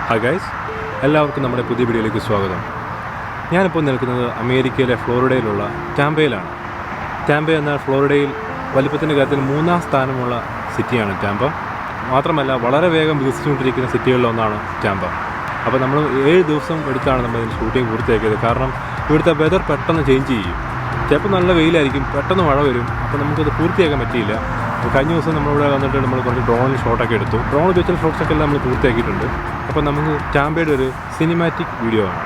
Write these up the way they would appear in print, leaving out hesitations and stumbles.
Hi guys, എല്ലാവർക്കും നമ്മുടെ പുതിയ വീഡിയോയിലേക്ക് സ്വാഗതം. ഞാനിപ്പോൾ നിൽക്കുന്നത് അമേരിക്കയിലെ ഫ്ലോറിഡയിലുള്ള ടാമ്പയിലാണ്. ടാമ്പ എന്ന ഫ്ലോറിഡയിൽ വലിപ്പത്തിൻ്റെ കാര്യത്തിൽ 3-ാം സ്ഥാനമുള്ള സിറ്റിയാണ് ടാമ്പ. മാത്രമല്ല വളരെ വേഗം വികസിച്ചുകൊണ്ടിരിക്കുന്ന സിറ്റികളിലൊന്നാണ് ടാമ്പ. അപ്പോൾ നമ്മൾ 7 ദിവസം എടുത്താണ് നമ്മൾ ഇതിന് ഷൂട്ടിംഗ് പൂർത്തിയാക്കിയത്. കാരണം ഇവിടുത്തെ വെതർ പെട്ടെന്ന് ചേഞ്ച് ചെയ്യും. ചിലപ്പോൾ നല്ല വെയിലായിരിക്കും, പെട്ടെന്ന് മഴ വരും. അപ്പോൾ നമുക്കത് പൂർത്തിയാക്കാൻ പറ്റിയില്ല. കഴിഞ്ഞ ദിവസം നമ്മളിവിടെ വന്നിട്ട് നമ്മൾ കുറച്ച് ഡ്രോണിൽ ഷോട്ടൊക്കെ എടുത്തു. ഡ്രോൺ ഉപയോഗിച്ചുള്ള ഷോട്ട്സൊക്കെ എല്ലാം നമ്മൾ പൂർത്തിയാക്കിയിട്ടുണ്ട്. അപ്പോൾ നമുക്ക് ടാമ്പയുടെ ഒരു സിനിമാറ്റിക് വീഡിയോ ആണ്.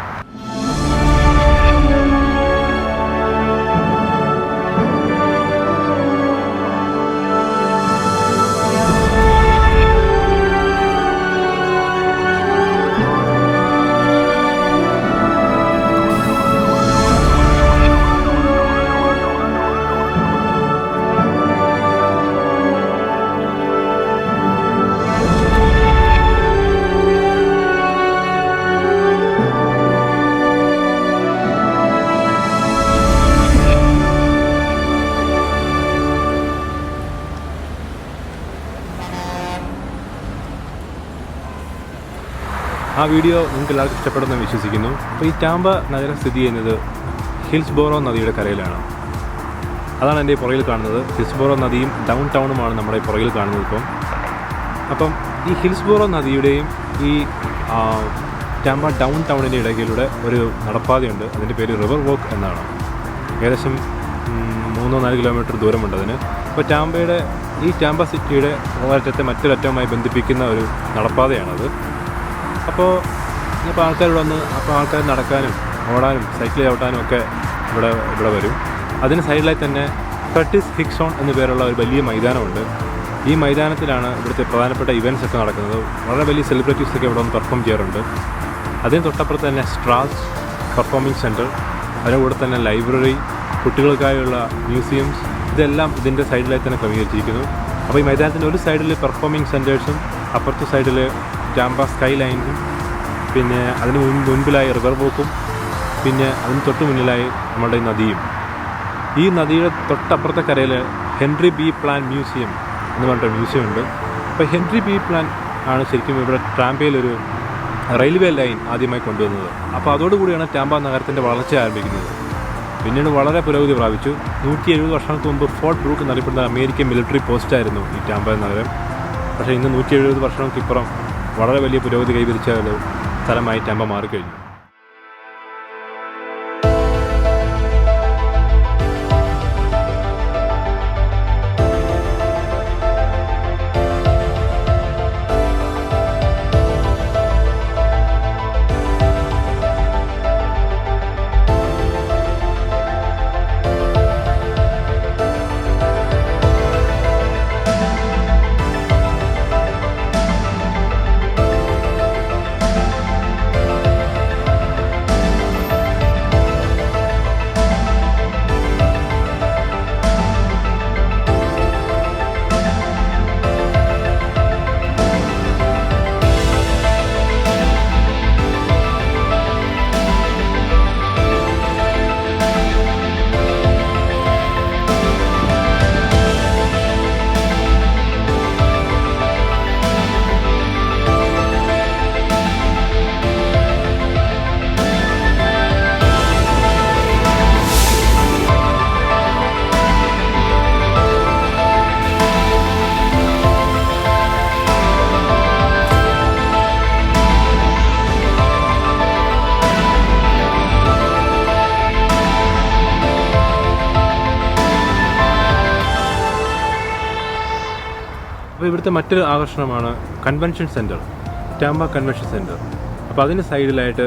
ആ വീഡിയോ നിങ്ങൾക്ക് എല്ലാവർക്കും ഇഷ്ടപ്പെടുമെന്ന് വിശ്വസിക്കുന്നു. അപ്പോൾ ഈ ടാമ്പ നഗരം സ്ഥിതി ചെയ്യുന്നത് ഹിൽസ്ബോറോ നദിയുടെ കരയിലാണ്. അതാണ് എൻ്റെ പുറകിൽ കാണുന്നത്. ഹിൽസ്ബോറോ നദിയും ഡൗൺ ടൗണുമാണ് നമ്മുടെ പുറകിൽ കാണുന്നത് അപ്പം ഈ ഹിൽസ്ബോറോ നദിയുടെയും ഈ ടാമ്പ ഡൗൺ ടൗണിൻ്റെ ഇടയിലൂടെ ഒരു നടപ്പാതയുണ്ട്. അതിൻ്റെ പേര് റിവർ വോക്ക് എന്നാണ്. ഏകദേശം 3-4 കിലോമീറ്റർ ദൂരമുണ്ട് അതിന്. അപ്പോൾ ഈ ടാമ്പ സിറ്റിയുടെ ഒരറ്റത്തെ മറ്റൊരറ്റവുമായി ബന്ധിപ്പിക്കുന്ന ഒരു നടപ്പാതയാണത്. അപ്പോൾ ആൾക്കാർ നടക്കാനും ഓടാനും സൈക്കിൾ ചവിട്ടാനും ഒക്കെ ഇവിടെ വരും. അതിന് സൈഡിലായി തന്നെ കർട്ടിസ് ഹിക്സോൺ എന്നു പേരുള്ള ഒരു വലിയ മൈതാനമുണ്ട്. ഈ മൈതാനത്തിലാണ് ഇവിടുത്തെ പ്രധാനപ്പെട്ട ഇവൻറ്റ്സ് ഒക്കെ നടക്കുന്നത്. വളരെ വലിയ സെലിബ്രിറ്റീസൊക്കെ ഇവിടെ വന്ന് പെർഫോം ചെയ്യാറുണ്ട്. അതിന് തൊട്ടപ്പുറത്ത് തന്നെ സ്ട്രാസ് പെർഫോമിംഗ് സെൻറ്റർ, അതിൻ്റെ കൂടെ തന്നെ ലൈബ്രറി, കുട്ടികൾക്കായുള്ള മ്യൂസിയംസ്, ഇതെല്ലാം ഇതിൻ്റെ സൈഡിലായി തന്നെ ക്രമീകരിച്ചിരിക്കുന്നു. അപ്പോൾ ഈ മൈതാനത്തിൻ്റെ ഒരു സൈഡിൽ പെർഫോമിംഗ് സെൻറ്റേഴ്സും അപ്പുറത്തെ സൈഡിൽ ടാമ്പ സ്കൈ ലൈനും, പിന്നെ അതിന് മുൻപിലായി റിവർ വോക്കും, പിന്നെ അതിന് തൊട്ട് മുന്നിലായി നമ്മുടെ നദിയും. ഈ നദിയുടെ തൊട്ടപ്പുറത്തെ കരയിൽ ഹെൻറി ബി പ്ലാൻ മ്യൂസിയം എന്ന് പറഞ്ഞിട്ട് മ്യൂസിയം ഉണ്ട്. അപ്പോൾ ഹെൻറി ബി പ്ലാൻ ആണ് ശരിക്കും ഇവിടെ ടാമ്പയിലൊരു റെയിൽവേ ലൈൻ ആദ്യമായി കൊണ്ടുവന്നത്. അപ്പോൾ അതോടുകൂടിയാണ് ടാമ്പ നഗരത്തിൻ്റെ വളർച്ച ആരംഭിക്കുന്നത്. പിന്നീട് വളരെ പുരോഗതി പ്രാപിച്ചു. 170 വർഷങ്ങൾക്ക് മുമ്പ് ഫോർട്ട് ബ്രൂക്ക് എന്നറിയപ്പെടുന്ന അമേരിക്കൻ മിലിറ്ററി പോസ്റ്റായിരുന്നു ഈ ടാമ്പ നഗരം. പക്ഷേ ഇന്ന് 170 വർഷങ്ങൾക്കിപ്പുറം വളരെ വലിയ പുരോഗതി കൈവരിച്ച ഒരു സ്ഥലമായി ടാമ്പ മാറിക്കഴിഞ്ഞു. അപ്പോൾ ഇവിടുത്തെ മറ്റൊരു ആകർഷണമാണ് convention centre, Tampa convention centre. അപ്പോൾ അതിന് സൈഡിലായിട്ട്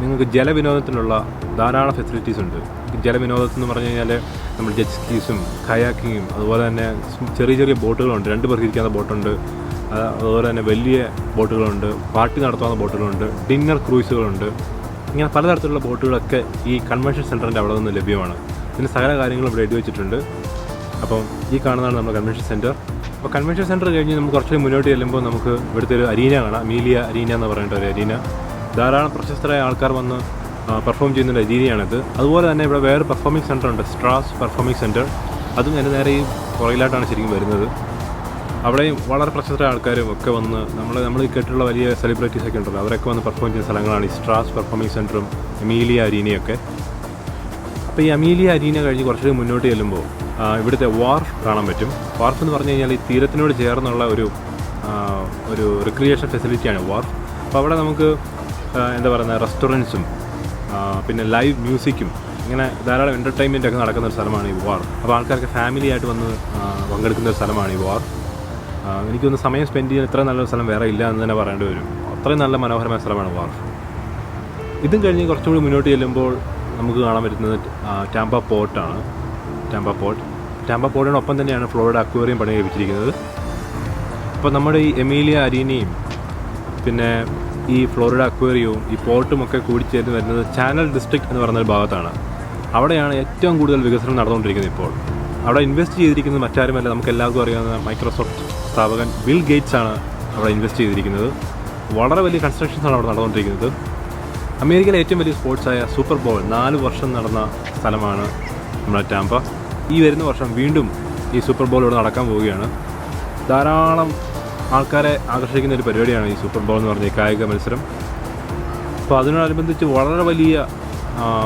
നിങ്ങൾക്ക് ജലവിനോദത്തിനുള്ള ധാരാളം ഫെസിലിറ്റീസ് ഉണ്ട്. ജലവിനോദത്തിൽ പറഞ്ഞു കഴിഞ്ഞാൽ നമ്മൾ ജെറ്റ് സ്കീസും കയാക്കിങ്ങും, അതുപോലെ തന്നെ ചെറിയ ചെറിയ ബോട്ടുകളുണ്ട്. 2 പേർക്ക് ഇരിക്കാവുന്ന ബോട്ടുണ്ട്. അതുപോലെ തന്നെ വലിയ ബോട്ടുകളുണ്ട്, പാർട്ടി നടത്താവുന്ന ബോട്ടുകളുണ്ട്, ഡിന്നർ ക്രൂയിസുകളുണ്ട്. ഇങ്ങനെ പലതരത്തിലുള്ള ബോട്ടുകളൊക്കെ ഈ കൺവെൻഷൻ സെൻറ്ററിൻ്റെ അവിടെ നിന്ന് ലഭ്യമാണ്. ഇതിന് സകല കാര്യങ്ങളും ഇവിടെ എഴുതി വെച്ചിട്ടുണ്ട്. അപ്പം ഈ കാണുന്നതാണ് നമ്മുടെ കൺവെൻഷൻ സെൻറ്റർ. അപ്പോൾ കൺവെൻഷൻ സെൻറ്റർ കഴിഞ്ഞ് നമുക്ക് കുറച്ചുകൂടി മുന്നോട്ട് ചെല്ലുമ്പോൾ നമുക്ക് ഇവിടുത്തെ ഒരു അരീന കാണാം. മീലിയ അരീന എന്ന് പറഞ്ഞിട്ട് ഒരു അരീന. ധാരാളം പ്രശസ്തരായ ആൾക്കാർ വന്ന് പെർഫോം ചെയ്യുന്ന രീതിയാണിത്. അതുപോലെ തന്നെ ഇവിടെ വേറെ പെർഫോമിംഗ് സെൻറ്റർ ഉണ്ട്, സ്ട്രാസ് പെർഫോമിംഗ് സെൻറ്റർ. അതും എൻ്റെ നേരെ ഈ പുറകിലായിട്ടാണ് ശരിക്കും വരുന്നത്. അവിടെയും വളരെ പ്രശസ്ത ആൾക്കാരും ഒക്കെ വന്ന് നമ്മൾ കേട്ടിട്ടുള്ള വലിയ സെലിബ്രിറ്റീസൊക്കെ ഉണ്ടല്ലോ, അവരൊക്കെ വന്ന് പെർഫോം ചെയ്യുന്ന സ്ഥലങ്ങളാണ് ഈ സ്ട്രാസ് പെർഫോമിംഗ് സെൻറ്ററും അമീലിയ അരീനയൊക്കെ. അപ്പോൾ ഈ അമീലിയ അരീന കഴിഞ്ഞ് കുറച്ചുകൂടി മുന്നോട്ട് ചെല്ലുമ്പോൾ ഇവിടുത്തെ വാർഫ് കാണാൻ പറ്റും. വാർഫ് എന്ന് പറഞ്ഞു കഴിഞ്ഞാൽ ഈ തീരത്തിനോട് ചേർന്നുള്ള ഒരു റിക്രിയേഷൻ ഫെസിലിറ്റിയാണ് വാർഫ്. അപ്പോൾ അവിടെ നമുക്ക് എന്താ പറയുക, റെസ്റ്റോറൻറ്റ്സും പിന്നെ ലൈവ് മ്യൂസിക്കും ഇങ്ങനെ ധാരാളം എൻ്റർടൈൻമെൻ്റ് ഒക്കെ നടക്കുന്ന ഒരു സ്ഥലമാണ് ഈ വാർഫ്. അപ്പോൾ ആൾക്കാർക്ക് ഫാമിലി ആയിട്ട് വന്ന് പങ്കെടുക്കുന്ന ഒരു സ്ഥലമാണ് ഈ വാർഫ്. എനിക്കൊന്ന് സമയം സ്പെൻഡ് ചെയ്യാൻ ഇത്ര നല്ലൊരു സ്ഥലം വേറെ ഇല്ല എന്ന് തന്നെ പറയേണ്ടി വരും. അത്രയും നല്ല മനോഹരമായ സ്ഥലമാണ് വാർഫ്. ഇതും കഴിഞ്ഞ് കുറച്ചും കൂടി മുന്നോട്ട് ചെല്ലുമ്പോൾ നമുക്ക് കാണാൻ പറ്റുന്നത് ടാമ്പ പോർട്ടാണ്. ടാമ്പ പോർട്ടിനൊപ്പം തന്നെയാണ് ഫ്ലോറിഡ അക്വേറിയം പണി കഴിപ്പിച്ചിരിക്കുന്നത്. അപ്പോൾ നമ്മുടെ ഈ എമീലിയ അരീനയും പിന്നെ ഈ ഫ്ലോറിഡ അക്വേറിയവും ഈ പോർട്ടും ഒക്കെ കൂടിച്ചേർന്ന് വരുന്നത് ചാനൽ ഡിസ്ട്രിക്ട് എന്ന് പറയുന്ന ഒരു ഭാഗത്താണ്. അവിടെയാണ് ഏറ്റവും കൂടുതൽ വികസനം നടന്നുകൊണ്ടിരിക്കുന്നത് ഇപ്പോൾ. അവിടെ ഇൻവെസ്റ്റ് ചെയ്തിരിക്കുന്നത് മറ്റാരുമല്ല, നമുക്ക് എല്ലാവർക്കും അറിയാവുന്ന മൈക്രോസോഫ്റ്റ് സ്ഥാപകൻ ബിൽ ഗേറ്റ്സ് ആണ് അവിടെ ഇൻവെസ്റ്റ് ചെയ്തിരിക്കുന്നത്. വളരെ വലിയ കൺസ്ട്രക്ഷൻസാണ് അവിടെ നടന്നുകൊണ്ടിരിക്കുന്നത്. അമേരിക്കയിലെ ഏറ്റവും വലിയ സ്പോർട്സായ സൂപ്പർ ബോൾ 4 വർഷം നടന്ന സ്ഥലമാണ് നമ്മുടെ ടാമ്പ. ഈ വരുന്ന വർഷം വീണ്ടും ഈ സൂപ്പർ ബോൾ ഇവിടെ നടക്കാൻ പോവുകയാണ്. ധാരാളം ആൾക്കാരെ ആകർഷിക്കുന്ന ഒരു പരിപാടിയാണ് ഈ സൂപ്പർ ബോൾ എന്ന് പറഞ്ഞ കായിക മത്സരം. അപ്പോൾ അതിനോടനുബന്ധിച്ച് വളരെ വലിയ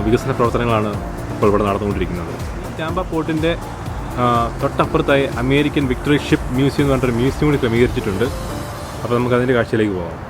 വികസന പ്രവർത്തനങ്ങളാണ് ഇപ്പോൾ ഇവിടെ നടന്നുകൊണ്ടിരിക്കുന്നത്. Tampa പോർട്ടിൻ്റെ തൊട്ടപ്പുറത്തായി American victory ship museum എന്ന് പറഞ്ഞൊരു മ്യൂസിയം കൂടി ക്രമീകരിച്ചിട്ടുണ്ട്. അപ്പോൾ നമുക്ക് അതിൻ്റെ കാഴ്ചയിലേക്ക് പോകാം.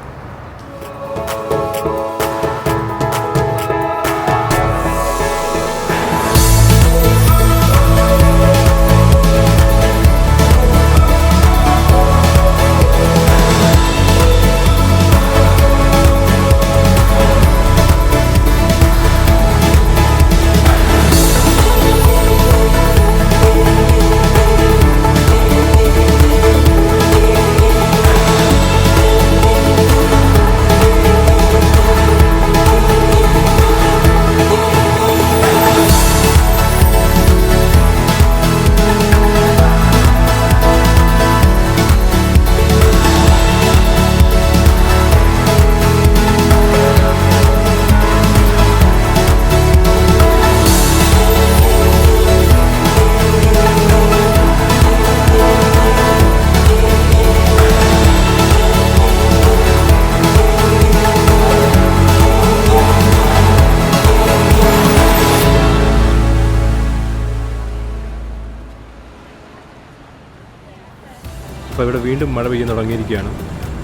അപ്പോൾ ഇവിടെ വീണ്ടും മഴ പെയ്യാൻ തുടങ്ങിയിരിക്കുകയാണ്.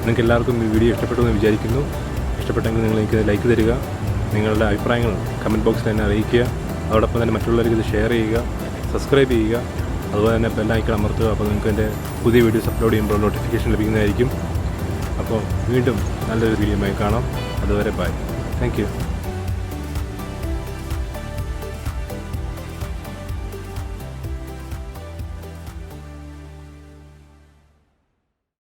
നിങ്ങൾക്ക് എല്ലാവർക്കും ഈ വീഡിയോ ഇഷ്ടപ്പെട്ടു എന്ന് വിചാരിക്കുന്നു. ഇഷ്ടപ്പെട്ടെങ്കിൽ നിങ്ങൾ എനിക്ക് ലൈക്ക് തരിക, നിങ്ങളുടെ അഭിപ്രായങ്ങൾ കമൻറ്റ് ബോക്സിൽ തന്നെ അറിയിക്കുക. അതോടൊപ്പം തന്നെ മറ്റുള്ളവർക്ക് ഇത് ഷെയർ ചെയ്യുക, സബ്സ്ക്രൈബ് ചെയ്യുക, അതുപോലെ തന്നെ ബെൽ ഐക്കൺ അമർത്തുക. അപ്പോൾ നിങ്ങൾക്ക് എൻ്റെ പുതിയ വീഡിയോസ് അപ്ലോഡ് ചെയ്യുമ്പോൾ നോട്ടിഫിക്കേഷൻ ലഭിക്കുന്നതായിരിക്കും. അപ്പോൾ വീണ്ടും നല്ലൊരു വീഡിയോയുമായി കാണാം. അതുവരെ ബൈ. Thank you.